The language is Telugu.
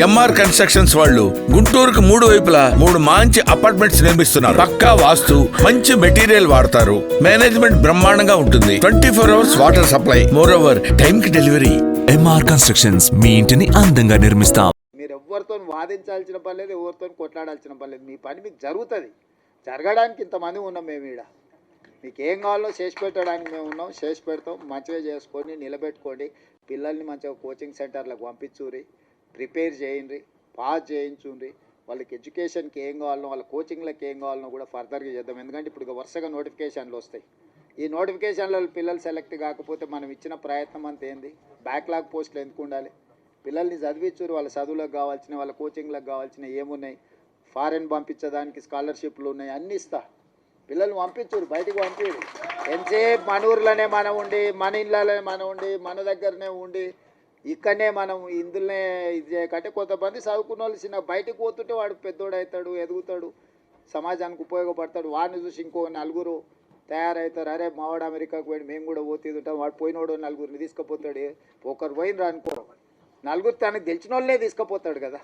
ఎంఆర్ కన్స్ట్రక్షన్స్ వాళ్ళు గుంటూరుకు 3 వైపులా 3 మంచి అపార్ట్మెంట్స్ నిర్మిస్తున్నారు. పక్కా వాస్తు, మంచి మెటీరియల్ వాడతారు. మేనేజ్మెంట్ బ్రహ్మాండంగా ఉంటుంది. 24 hours water supply, more over time కి డెలివరీ. ఎంఆర్ కన్స్ట్రక్షన్స్ మీ ఇంటిని అందంగా నిర్మిస్తాం. మీరు ఎవరితో వాదించాల్సిన పని లేదు, ఎవరితో కొట్లాడాల్సిన పని లేదు. మీ పని మీకు జరుగుతుంది. జరగడానికి ఇంతమంది ఉన్నాం మేము ఈడ. మీకు ఏం కావాలో చేసి పెట్టడానికి మేము ఉన్నాం, చేసి పెడతాం. మంచిగా చేసుకొని నిలబెట్టుకోండి. పిల్లల్ని మంచిగా కోచింగ్ సెంటర్లకు పంపించుర్రి, ప్రిపేర్ చేయండి, పాస్ చేయించుండ్రి. వాళ్ళకి ఎడ్యుకేషన్కి ఏం కావాలనో, వాళ్ళ కోచింగ్లకు ఏం కావాలనో కూడా ఫర్దర్గా చేద్దాం. ఎందుకంటే ఇప్పుడు వరుసగా నోటిఫికేషన్లు వస్తాయి. ఈ నోటిఫికేషన్లలో పిల్లలు సెలెక్ట్ కాకపోతే మనం ఇచ్చిన ప్రయత్నం అంత ఏంది? బ్యాక్లాగ్ పోస్టులు ఎందుకు ఉండాలి? పిల్లల్ని చదివించురు. వాళ్ళ చదువులకు కావాల్సిన, వాళ్ళ కోచింగ్లకు కావాల్సిన ఏమున్నాయి, ఫారెన్ పంపించడానికి స్కాలర్షిప్లు ఉన్నాయి, అన్నీ ఇస్తా. పిల్లల్ని పంపించురు, బయటికి పంపించరు. ఎంతసేపు మన ఊర్లోనే మనం ఉండి, మన ఇళ్ళలోనే మనం ఉండి, మన దగ్గరనే ఉండి, ఇక్కడనే మనం ఇందులోనే ఇది చేయకంటే కొంతమంది చదువుకున్న వాళ్ళు చిన్న బయటకు పోతుంటే వాడు పెద్దోడు అవుతాడు, ఎదుగుతాడు, సమాజానికి ఉపయోగపడతాడు. వాడిని చూసి ఇంకో 4 తయారవుతారు. అరే మావాడు అమెరికాకు పోయి మేము కూడా పోతుంటాం, వాడు పోయినోడు 4 తీసుకుపోతాడు. ఒకరు పోయినరు అనుకో, 4 తనకు తెలిసిన వాళ్ళే తీసుకుపోతాడు కదా.